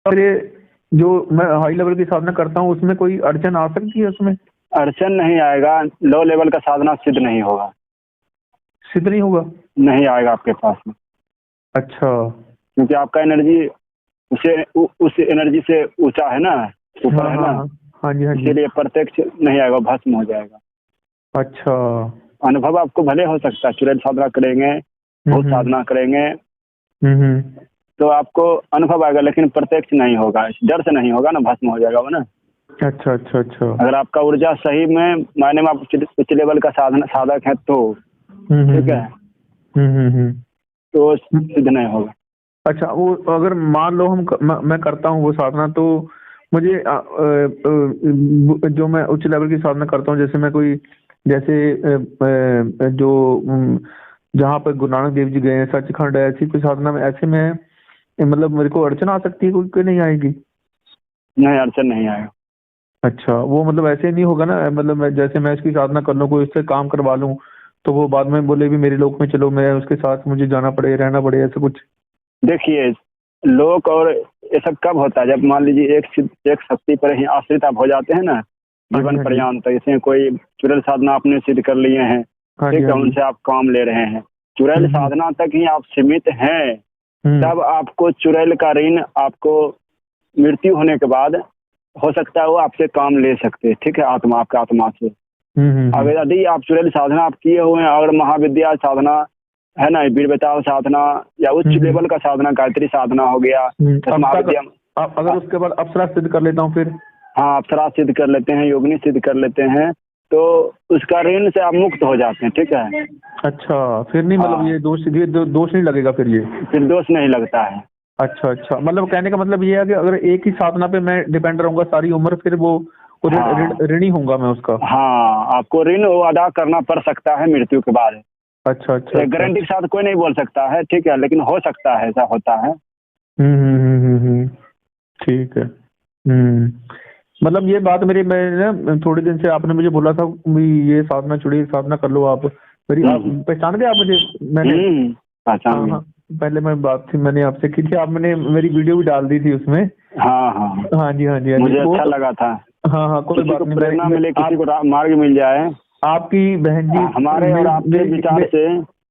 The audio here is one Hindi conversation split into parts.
और ये जो मैं हाई लेवल की साधना करता हूँ उसमें कोई अड़चन आ सकती है उसमें? अड़चन नहीं आएगा, लो लेवल का साधना सिद्ध नहीं होगा, सिद्ध नहीं होगा? नहीं आएगा आपके पास में, अच्छा। क्योंकि आपका एनर्जी उस एनर्जी से ऊंचा है ना, ऊपर हाँ है हाँ ना, हाँ। हाँ जी हाँ जी। इसीलिए प्रत्यक्ष नहीं आएगा, भस्म हो जाएगा। अच्छा। अनुभव आपको भले हो सकता है, चुड़ैल साधना करेंगे, बहुत हम्म। साधना करेंगे हम्म। तो आपको अनुभव आएगा, लेकिन प्रत्यक्ष नहीं होगा, इस डर से नहीं होगा ना, भस्म हो जाएगा वो ना। अच्छा अच्छा अच्छा। अगर आपका ऊर्जा सही में मायने में आप उच्च लेवल का साधक है तो ठीक है, हम्म। तो सिद्ध नहीं होगा। अच्छा, वो अगर मान लो मैं करता हूँ वो साधना, तो मुझे जो मैं उच्च लेवल की साधना करता हूँ, जैसे मैं कोई, जैसे जो जहाँ पर गुरु नानक देव जी गए हैं, सचखंड है, ऐसी कोई साधना में, ऐसे में मतलब मेरे को अड़चन आ सकती है, कोई नहीं आएगी? नहीं, अड़चन नहीं आएगा। अच्छा, वो मतलब ऐसे नहीं होगा ना, मतलब जैसे मैं इसकी साधना कर लूँ, कोई इससे काम करवा लूँ, तो वो बाद में बोले भी मेरे लोक में चलो, मैं उसके साथ मुझे जाना पड़े, रहना पड़े, ऐसा कुछ? देखिए, लोक और ये सब कब होता है, जब मान लीजिए एक शक्ति पर ही आश्रित आप हो जाते हैं ना, हाँ जी जीवन हाँ जी। पर्यंत। इसमें कोई चुड़ैल साधना आपने सिद्ध कर लिए हैं, हाँ जी ठीक हाँ है, जी। उनसे आप काम ले रहे हैं, चुड़ैल हम्म। साधना तक ही आप सीमित हैं, हम्म। तब आपको चुड़ैल का ऋण, आपको मृत्यु होने के बाद हो सकता है वो आपसे काम ले सकते हैं, ठीक है, आत्मा, आपका आत्मा से। हम्म। अगर यदि आप चुड़ैल साधना आप किए हुए हैं, और महाविद्या साधना है ना, वीर बेताल साधना, या उच्च हम्म। लेवल का साधना, गायत्री साधना हो गया, दस अब तक, महाविद्या। अब अगर उसके बाद अप्सरा सिद्ध कर लेता हूँ फिर? हाँ, अप्सरा सिद्ध कर लेते हैं, योगिनी सिद्ध कर लेते हैं, तो उसका ऋण से आप मुक्त हो जाते हैं, ठीक है। अच्छा, फिर नहीं, मतलब हाँ, ये दोष नहीं लगेगा फिर ये? फिर दोष नहीं लगता है। अच्छा अच्छा, मतलब कहने का मतलब ये है कि अगर एक ही साधना पे मैं डिपेंड रहूंगा सारी उम्र, फिर वो हाँ ऋणी होऊंगा मैं उसका? हाँ, आपको ऋण वो अदा करना पड़ सकता है मृत्यु के बाद। अच्छा अच्छा एक अच्छा गारंटी के अच्छा। साथ कोई नहीं बोल सकता है, ठीक है, लेकिन हो सकता है, ऐसा होता है। ठीक है। मतलब ये बात मेरी, मैं ना थोड़े दिन से आपने मुझे बोला था भी ये साधना, चुड़ी साधना कर लो आप मेरी, आप हम्म पहचान गए आप मुझे? मैंने, पहचान हाँ गए। हाँ, पहले मैं बात थी मैंने आपसे की थी, आपने मेरी वीडियो भी डाल दी थी उसमें। हाँ हाँ, हाँ जी हाँ जी हाँ जी, मुझे वो अच्छा तो, लगा था। हाँ हाँ, कोई किसी बात को नहीं, प्रेरणा मिले, किसी आप, को मार्ग मिल जाए। आपकी बहन जी, हमारे और आपके विचार से।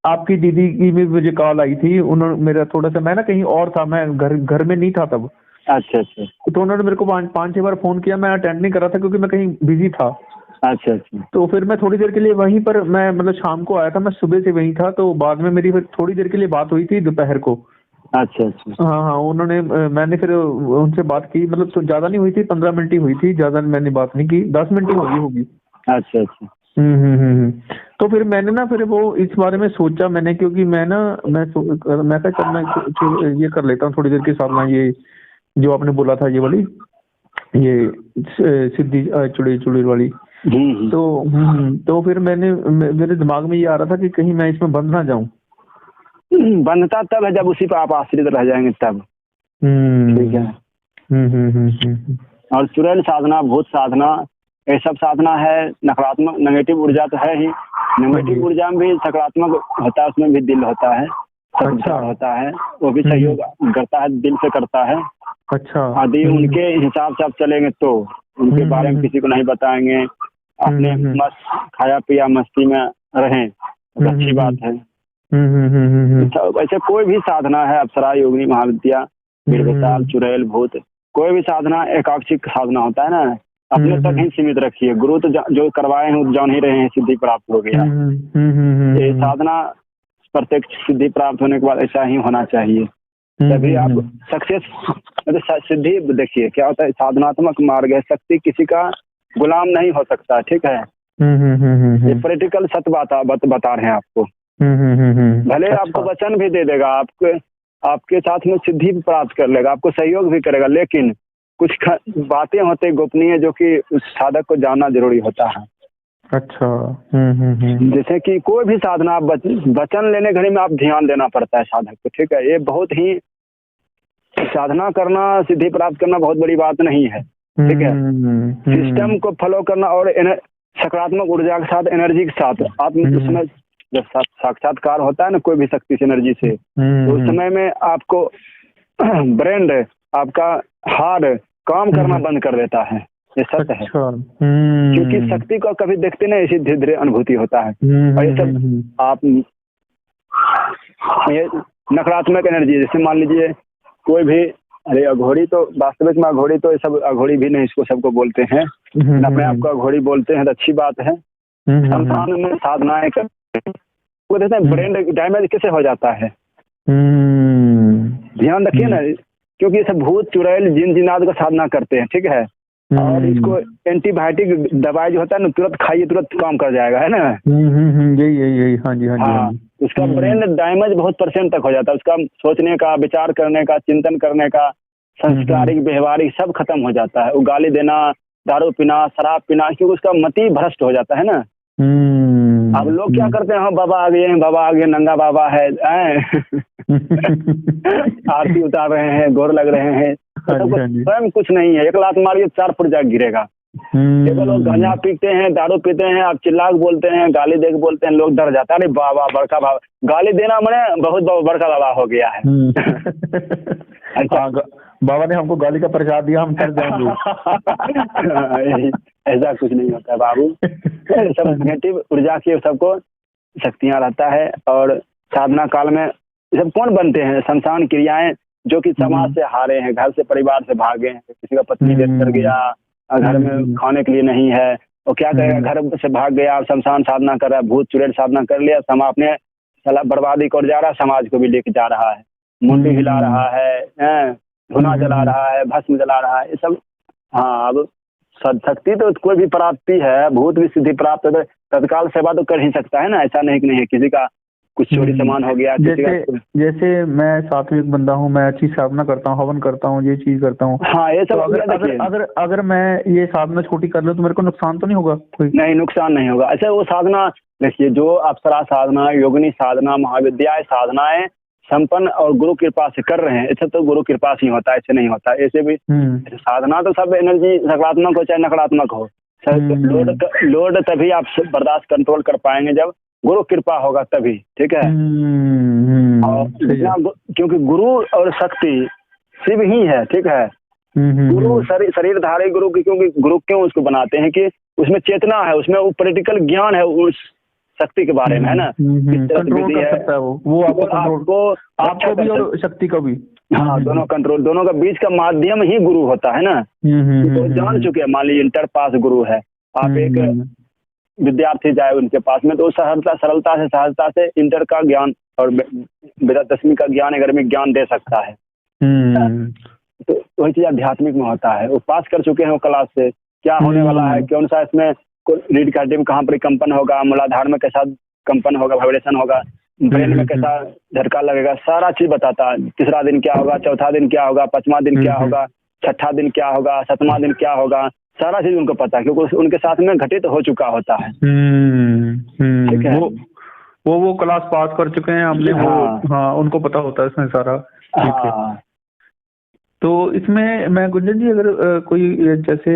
आपकी दीदी की भी मुझे कॉल आई थी, उन्होंने मेरा थोड़ा सा, मैं ना कहीं और था, मैं घर में नहीं था तब, अच्छा अच्छा तो उन्होंने मेरे को पाँच छह बार फोन किया, मैं अटेंड नहीं कर रहा था क्योंकि मैं कहीं बिजी था। अच्छा अच्छा तो फिर मैं थोड़ी देर के लिए वहीं पर, मैं मतलब शाम को आया था, मैं सुबह से वहीं था, तो बाद में मेरी फिर थोड़ी देर के लिए बात हुई थी दोपहर को। अच्छा अच्छा हाँ हाँ, उन्होंने मैंने फिर उनसे बात की, मतलब तो ज़्यादा नहीं हुई थी, 15 मिनट ही हुई थी, ज़्यादा मैंने बात नहीं की, 10 मिनट ही होगी होगी। अच्छा अच्छा। हम्म। तो फिर मैंने ना, फिर वो इस बारे में सोचा मैंने, क्योंकि मैं ना, मैं कहा चल मैं ये कर लेता हूँ थोड़ी देर की साधना, ये जो आपने बोला था ये वाली, ये सिद्धि चुड़ी चुड़ी वाली। हम्म। तो तो फिर मेरे दिमाग में ये आ रहा था कि कहीं मैं इसमें बंध ना जाऊं। बंधता तब है जब उसी पर आप आश्रित रह जाएंगे तब, ठीक है। हम्म। और चुड़ैल साधना, भूत साधना, ये सब साधना है नकारात्मक, नेगेटिव ऊर्जा तो है ही, हाँ जी। नेगेटिव ऊर्जा में भी सकारात्मक होता है, उसमें भी दिल होता है, सत अच्छा। विचार होता है, वो भी हम्म। सहयोग करता है, दिल से करता है। अच्छा। यदि उनके हिसाब से आप चलेंगे तो उनके बारे में किसी को नहीं बताएंगे, अपने मस्त खाया पिया मस्ती में रहें, तो अच्छी बात है। ऐसे कोई भी साधना है, अप्सरा, योगिनी, महाविद्या, वीर बेताल, चुड़ैल, भूत, कोई भी साधना एकाक्षिक साधना होता है ना, अपने तक ही सीमित रखिए। गुरु तो जो करवाए हैं वो जान ही रहे हैं, सिद्धि प्राप्त हो गया। ये साधना प्रत्यक्ष सिद्धि प्राप्त होने के बाद ऐसा ही होना चाहिए, तभी आप सक्सेस, मतलब सिद्धि। देखिए क्या होता है, साधनात्मक मार्ग है, शक्ति किसी का गुलाम नहीं हो सकता, ठीक है। ये प्रैक्टिकल सत्य बता रहे हैं आपको। भले आपको अच्छा। वचन भी दे देगा, आपके साथ में सिद्धि भी प्राप्त कर लेगा, आपको सहयोग भी करेगा, लेकिन कुछ बातें होती गोपनीय, जो कि उस साधक को जानना जरूरी होता है। अच्छा। जैसे कि कोई भी साधना, आप वचन लेने घड़ी में आप ध्यान देना पड़ता है साधक को, ठीक है। ये बहुत ही, साधना करना, सिद्धि प्राप्त करना बहुत बड़ी बात नहीं है, ठीक है। सिस्टम को फॉलो करना और सकारात्मक ऊर्जा के साथ, एनर्जी के साथ आप उस समय जब साक्षात्कार होता है ना कोई भी शक्ति से, एनर्जी से, तो उस समय में आपको ब्रेन आपका हार्ट काम करना बंद कर देता है, ये सत्य है। अच्छा। क्योंकि शक्ति को कभी देखते नहीं, इसी धीरे धीरे अनुभूति होता है। और ये सब आप ये नकारात्मक एनर्जी, जैसे मान लीजिए कोई भी, अरे अघोरी तो वास्तविक में अघोरी तो ये सब अघोरी भी नहीं, इसको सबको बोलते हैं, अपने आप को अघोरी बोलते हैं तो अच्छी बात है। संसार में साधनाएं करते वो देते हैं, ब्रेन डैमेज कैसे हो जाता है, ध्यान रखिए ना, क्योंकि ये सब भूत चुड़ैल जिन जिनाद का साधना करते हैं, ठीक है। और इसको एंटीबायोटिक दवाई जो होता है ना, तुरंत खाइए तुरंत काम कर जाएगा, है ना। यही हाँ जी, हाँ जी, हाँ, उसका ब्रेन डैमेज बहुत % तक हो जाता है, उसका सोचने का, विचार करने का, चिंतन करने का, संस्कारिक व्यवहारिक सब खत्म हो जाता है। वो गाली देना, दारू पीना, शराब पीना, क्योंकि उसका मति भ्रष्ट हो जाता है ना। अब लोग क्या करते हैं, हाँ बाबा आ गए, बाबा आ गए, नंगा बाबा है, आरती उतार रहे हैं, गोर लग रहे हैं, स्वयं कुछ नहीं है, एक लात मारिए 4 फुट जाके गिरेगा। केवल लोग गांजा पीते हैं, दारू पीते हैं, आप चिल्ला के बोलते हैं, गाली दे के बोलते हैं, लोग डर जाता है, अरे बाबा बड़का बाबा, गाली देना मैंने बहुत बड़का बाबा हो गया है। अच्छा, बाबा ने हमको गाली का प्रसाद दिया, हम डर जाएंगे। ऐसा कुछ नहीं होता है बाबू, सब नेगेटिव ऊर्जा की सबको शक्तियां रहता है। और साधना काल में सब कौन बनते हैं, संसान क्रियाएं जो कि समाज से हारे हैं, घर से परिवार से भागे हैं, किसी का पत्नी डेथ कर गया, घर में खाने के लिए नहीं है, वो क्या करेगा, घर से भाग गया, शमशान साधना कर रहा है, भूत चुड़ैल साधना कर लिया, समा अपने बर्बादी को जा रहा है, समाज को भी लेके जा रहा है, मुंडी हिला रहा है, धुना जला रहा है, भस्म जला रहा है, ये सब। हाँ, अब शक्ति तो कोई भी प्राप्ति है, भूत भी सिद्धि प्राप्त है, तत्काल सेवा तो कर ही सकता है ना, ऐसा नहीं कि नहीं है, किसी का कुछ चोरी सामान हो गया, जैसे मैं सात्विक बंदा हूँ, मैं अच्छी साधना करता हूँ, हवन करता हूँ, ये चीज करता हूँ। हाँ, ये सब तो अगर मैं ये साधना छोटी कर लूँ तो मेरे को नुकसान तो नहीं होगा कोई? नहीं, नुकसान नहीं होगा। अच्छा, वो साधना देखिए, जो अप्सरा साधना, योगिनी साधना, महाविद्या साधनाएं संपन्न और गुरु कृपा से कर रहे हैं, ऐसा तो गुरु कृपा से ही होता है, ऐसे नहीं होता। ऐसे भी साधना तो सब एनर्जी सकारात्मक हो चाहे नकारात्मक हो, लोड तभी आप बर्दाश्त कंट्रोल कर पाएंगे जब गुरु कृपा होगा तभी, ठीक है। और क्योंकि गुरु और शक्ति शिव ही है, ठीक है। गुरु शरीरधारी गुरु की, क्योंकि गुरु क्यों उसको बनाते हैं कि उसमें चेतना है, उसमें वो प्रैक्टिकल ज्ञान है उस शक्ति के बारे में, है ना। कंट्रोल कर सकता है वो आपको भी और शक्ति को भी। हाँ, दोनों कंट्रोल, दोनों का बीच का माध्यम ही गुरु होता है ना। तो जान चुके हैं, मान लीजिए इंटर पास गुरु है, आप एक विद्यार्थी जाए उनके पास में, तो सरलता से सहजता से इंटर का ज्ञान और 10वीं का ज्ञान, 11वीं ज्ञान दे सकता है। तो वही चीज आध्यात्मिक में होता है, वो पास कर चुके हैं वो क्लास से, क्या होने वाला है, कौन सा इसमें रीड का टीम कहाँ पर कंपन होगा, मूलाधार में कैसा कंपन होगा, वाइब्रेशन होगा, ब्रेन में कैसा झटका लगेगा, सारा चीज बताता है। तीसरा दिन क्या होगा, चौथा दिन क्या होगा, 5वां दिन क्या होगा, 6ठा दिन क्या होगा, 7वां दिन क्या होगा, सारा चीज उनको पता है, क्योंकि उनके साथ में घटित हो चुका होता है। ठीक है, वो क्लास पास कर चुके हैं हमने। हाँ, उनको पता होता है इसमें सारा। हाँ। तो इसमें मैं गुंजन जी, अगर कोई जैसे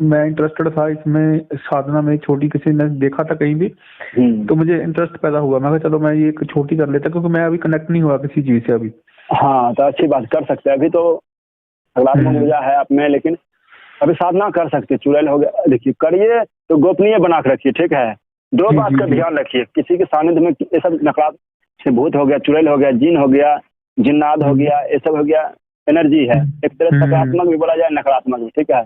मैं इंटरेस्टेड था इसमें, साधना में छोटी किसी ने देखा था कहीं भी, तो मुझे इंटरेस्ट पैदा हुआ, मैं कहा चलो मैं ये छोटी कर लेता, क्योंकि मैं अभी कनेक्ट नहीं हुआ किसी चीज से अभी। हाँ, तो अच्छी बात, कर सकते हैं। अभी तो सकारात्मक ऊर्जा है आप में, लेकिन अभी साधना कर सकते। चुड़ैल हो गया, देखिए करिए तो गोपनीय बना के रखिए, ठीक है। 2 बात का ध्यान रखिए, किसी के सानिध्य में ये सब नकारात्मक से भूत हो गया, चुड़ैल हो गया, जिन हो गया, जिन्नाद हो गया, ये सब हो गया, एनर्जी है। एक तरह सकारात्मक भी बोला जाए, नकारात्मक भी, ठीक है।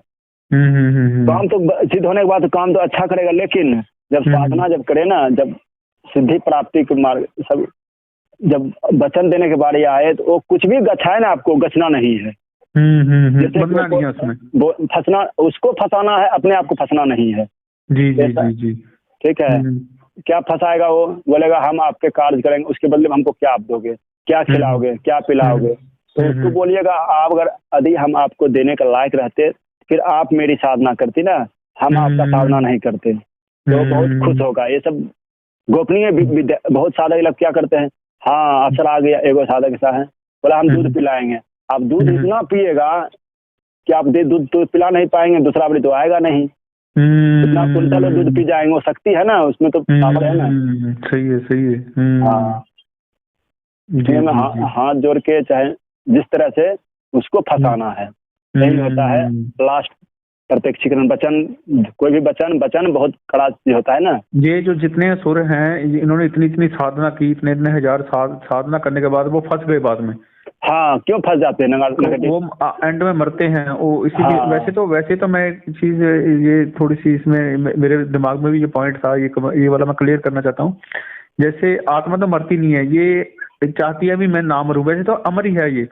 काम तो सिद्ध होने के बाद काम तो अच्छा करेगा, लेकिन जब साधना जब करे ना, जब सिद्धि प्राप्ति के मार्ग सब, जब वचन देने के बारे आए, तो वो कुछ भी गछाए ना, आपको गछना नहीं है। फंसना, उसको फंसाना है, अपने आप को फंसना नहीं है। जी। ठीक है। क्या फंसाएगा वो, बोलेगा हम आपके कार्य करेंगे, उसके बदले में हमको क्या आप दोगे, क्या खिलाओगे, क्या पिलाओगे। तो उसको बोलिएगा, आप अगर यदि हम आपको देने का लायक रहते, फिर आप मेरी साधना करती ना, हम आपका साधना नहीं करते, तो बहुत खुश होगा। ये सब गोपनीय विद्या। बहुत सारे लोग क्या करते हैं, हाँ अफसर आ गया, एगो साधक ऐसा है, बोला हम दूध पिलाएंगे। आप दूध इतना पिएगा कि आप दूध तो पिला नहीं पाएंगे, दूसरा बारी तो आएगा नहीं। इतना कुंटल दूध पी जाएंगे, वो शक्ति है ना उसमें, तो पावर है ना। सही है। हाँ, हाथ जोड़ के, चाहे जिस तरह से उसको फंसाना है। यही होता है लास्ट प्रत्यक्षीकरण। वचन, कोई भी वचन बहुत कड़ा चीज होता है ना। ये जो जितने सुर हैं, इन्होंने इतनी इतनी साधना की, इतने इतने हजार साधना करने के बाद वो फंस गए बाद में। हाँ, क्यों फंस जाते हैं? तो वो एंड में मरते हैं वो इसीलिए। हाँ। वैसे तो मैं एक चीज, ये थोड़ी सी इसमें मेरे दिमाग में भी ये पॉइंट था, ये वाला मैं क्लियर करना चाहता हूँ। जैसे आत्मा तो मरती नहीं है, ये चाहती है भी मैं ना मरूं। वैसे तो अमर ही है ये।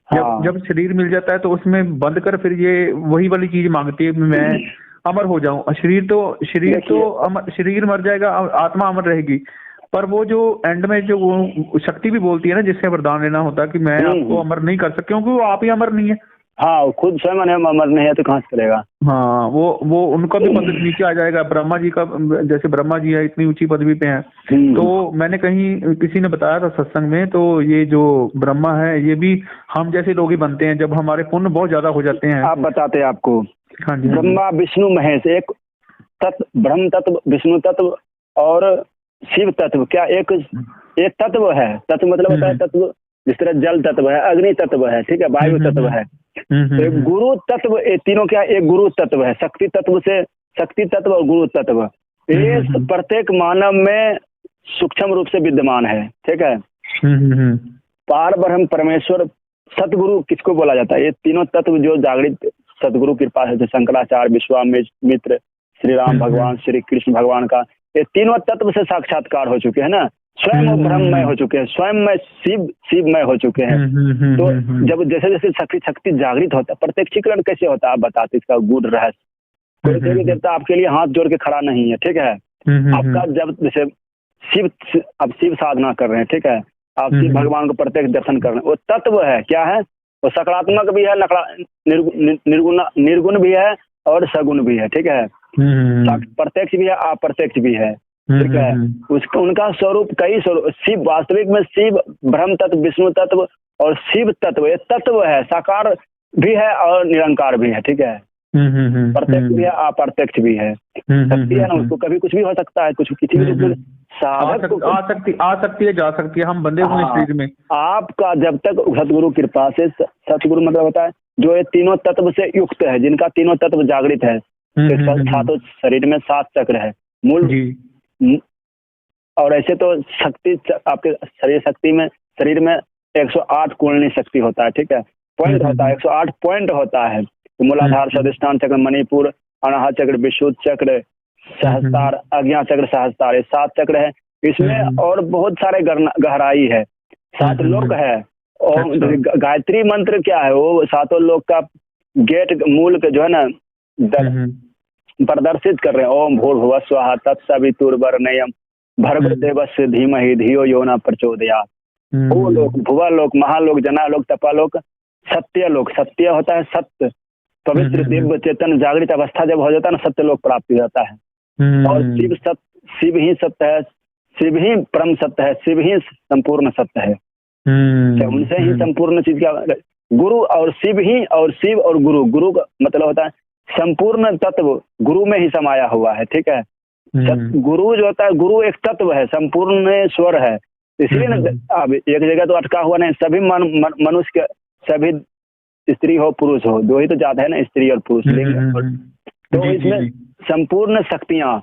हाँ। जब शरीर मिल जाता है तो उसमें बंद कर फिर ये वही वाली चीज मांगती है मैं अमर हो जाऊं। शरीर मर जाएगा, आत्मा अमर रहेगी। पर वो जो एंड में जो वो शक्ति भी बोलती है ना, जिससे वरदान लेना होता है कि मैं आपको अमर नहीं कर सकती, क्योंकि वो आप ही अमर नहीं है। हाँ, खुद स्वयं अमर नहीं है तो कहाँ से करेगा? हाँ, वो उनका भी पद नीचे आ जाएगा। ब्रह्मा जी का, जैसे ब्रह्मा जी है इतनी ऊंची पदवी पे हैं। तो मैंने कहीं किसी ने बताया था सत्संग में, तो ये जो ब्रह्मा है ये भी हम जैसे लोग ही बनते हैं जब हमारे पुण्य बहुत ज्यादा हो जाते हैं। आप बताते हैं आपको। हाँ जी। ब्रह्मा विष्णु महेश, एक तत्व, ब्रह्म तत्व, विष्णु तत्व और शिव तत्व, क्या एक तत्व है? तत्व मतलब होता है तत्व, जिस तरह जल तत्व है, अग्नि तत्व है, ठीक है, वायु तत्व है। एक गुरु तत्व, ये तीनों क्या एक गुरु तत्व है। शक्ति तत्व और गुरु तत्व, ये प्रत्येक मानव में सूक्ष्म रूप से विद्यमान है, ठीक है। पार ब्रह्म परमेश्वर सतगुरु किसको बोला जाता है? ये तीनों तत्व जो जागृत सतगुरु कृपा है, जैसे शंकराचार्य, विश्वामित्र, श्री राम भगवान, श्री कृष्ण भगवान का, ये तीनों तत्व से साक्षात्कार हो चुके हैं ना। स्वयं वो ब्रह्ममय हो चुके हैं, स्वयं में शिवमय हो चुके हैं। तो जब जैसे जैसे शक्ति जागृत होता है, प्रत्यक्षीकरण कैसे होता है आप बताते, इसका गूढ़ रहस्य। कोई देवी देवता आपके लिए हाथ जोड़ के खड़ा नहीं है, ठीक है। आपका जब जैसे आप शिव साधना कर रहे हैं, ठीक है, आप शिव भगवान को प्रत्यक्ष दर्शन कर रहे हैं, वो तत्व है, क्या है? वो सकारात्मक भी है, निर्गुण भी है और सगुण भी है, ठीक है। प्रत्यक्ष भी है, अप्रत्यक्ष भी है, ठीक है। उसका उनका स्वरूप कई स्वरूप, शिव वास्तविक में शिव ब्रह्म तत्व, विष्णु तत्व और शिव तत्व, ये तत्व है, साकार भी है और निरंकार भी है, ठीक है। प्रत्यक्ष भी है, अप्रत्यक्ष भी है। शक्ति है ना, उसको कभी कुछ भी हो सकता है, कुछ किसी भी रूप में साधक को आ सकती है, जा सकती है। हम बंधे हुए शरीर में। आपका जब तक सतगुरु कृपा से, सतगुरु मतलब होता है जो ये तीनों तत्व से युक्त है, जिनका तीनों तत्व जागृत है। सातों शरीर में 7 चक्र है मूल, और ऐसे तो शक्ति आपके शरीर में 108 कुंडली शक्ति होता है, ठीक है। पॉइंट होता है, 108 पॉइंट होता है। तो मूलाधार, स्वादिष्ठान चक्र, मणिपुर, अनाहत चक्र, विशुद्ध चक्र, सहस्त्रार, अज्ञा चक्र, सहस्त्रार, ये 7 चक्र है। इसमें और बहुत सारे गहराई है, 7 लोक है। और गायत्री मंत्र क्या है? वो 7 लोक का गेट मूल के जो है ना प्रदर्शित कर रहे हैं। ओम भूर्भुवः स्वः तत्सवितुर्वरेण्यं भर्गो देवस्य धीमहि धियो यो न प्रचोदयात्। वो लोक, भुवलोक, महालोक, जनालोक, तपालोक, सत्यलोक, सत्य होता है सत्य, पवित्र दिव्य चेतन जागृत अवस्था जब हो जाता है ना, सत्यलोक प्राप्त हो जाता है। और शिव ही सत्य है, शिव ही परम सत्य है, शिव ही संपूर्ण सत्य है। उनसे ही संपूर्ण चीज का गुरु और शिव ही, और शिव और गुरु का मतलब होता है संपूर्ण तत्व गुरु में ही समाया हुआ है, ठीक है। गुरु जो होता है, गुरु एक तत्व है, संपूर्ण स्वर है। इसलिए ना अब एक जगह तो अटका हुआ नहीं, सभी मनुष्य के, सभी स्त्री हो पुरुष हो, 2 ही तो जात है ना, स्त्री और पुरुष। तो इसमें संपूर्ण शक्तियां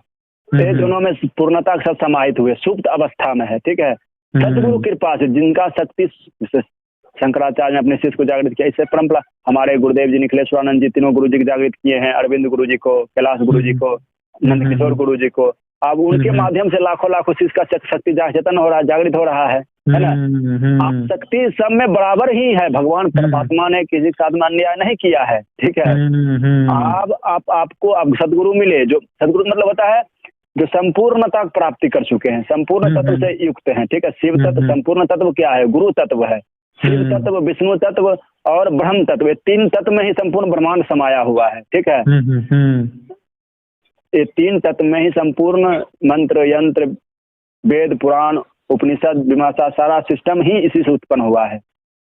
दोनों में पूर्णता के साथ समाहित हुए, सुप्त अवस्था में है, ठीक है। सतगुरु कृपा से जिनका शक्ति, शंकराचार्य ने अपने शिष्य को जागृत किया, इससे परंपरा हमारे गुरुदेव जी निखिलेश्वरानंद जी तीनों गुरु जी को जागृत किए हैं, अरविंद गुरु जी को, कैलाश गुरु जी को, नंद किशोर गुरु जी को। अब उनके माध्यम से लाखों शिष्य का शक्ति चेतन हो रहा है, जागृत हो रहा है ना। आप शक्ति सब में बराबर ही है। भगवान परमात्मा ने किसी के साथ में अन्याय नहीं किया है, ठीक है। आपको अब सदगुरु मिले, जो सदगुरु मतलब होता है जो संपूर्णता प्राप्ति कर चुके हैं, संपूर्ण तत्व से युक्त हैं, ठीक है। शिव तत्व संपूर्ण तत्व क्या है? गुरु तत्व है। शिव तत्व, विष्णु तत्व और ब्रह्म तत्व, ये 3 तत्व में ही संपूर्ण ब्रह्मांड समाया हुआ है, ठीक है। ये 3 तत्व में ही संपूर्ण मंत्र, यंत्र, वेद, पुराण, उपनिषद, मीमांसा, सारा सिस्टम ही इसी से उत्पन्न हुआ है।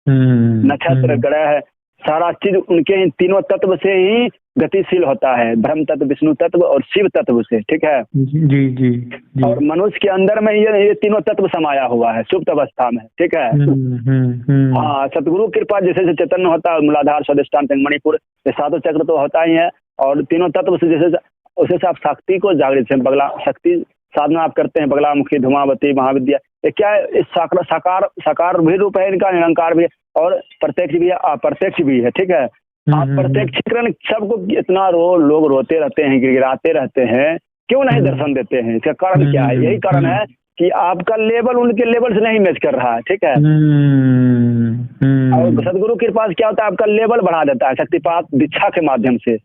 नक्षत्र, ग्रह, सारा चीज उनके इन तीनों तत्व से ही गतिशील होता है, ब्रह्म तत्व, विष्णु तत्व और शिव तत्व से, ठीक है। जी जी और मनुष्य के अंदर में ये तीनों तत्व समाया हुआ है सुप्त अवस्था में, ठीक है। हाँ, सतगुरु कृपा जैसे जैसे चैतन्य होता है, मूलाधार, स्वादिष्ठान, मणिपुर, ये सातों चक्र तो होता ही है। और तीनों तत्व से जैसे उसे आप शक्ति को जागृत से बगला शक्ति साधना आप करते हैं, बगलामुखी, धुमावती, महाविद्या, ये क्या है, इस साकार साकार भी रूप है इनका, निरंकार भी है और प्रत्यक्ष भी है, अप्रत्यक्ष भी है, ठीक है। आप प्रत्यक्षीकरण सबको इतना लोग रोते रहते हैं, गिड़गिड़ाते रहते हैं, क्यों नहीं दर्शन देते हैं? इसका कारण क्या है? यही कारण है कि आपका लेवल उनके लेवल से नहीं मैच कर रहा है, ठीक है। और सदगुरु के पास क्या होता है, आपका लेवल बढ़ा देता है शक्तिपात दीक्षा के माध्यम से।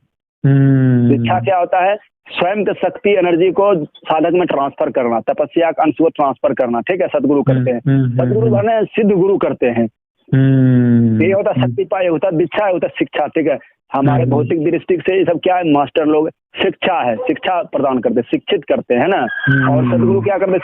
दीक्षा क्या होता है? स्वयं की शक्ति एनर्जी को साधक में ट्रांसफर करना, तपस्या का अंश को ट्रांसफर करना, ठीक है। सदगुरु करते हैं, सदगुरु बने सिद्ध गुरु करते हैं। ये होता शक्तिपात, होता दीक्षा, होता शिक्षा, ठीक है। हमारे भौतिक दृष्टि से ये सब क्या है, मास्टर लोग शिक्षा है, शिक्षा प्रदान करते, शिक्षित करते हैं ना। और सदगुरु क्या करते,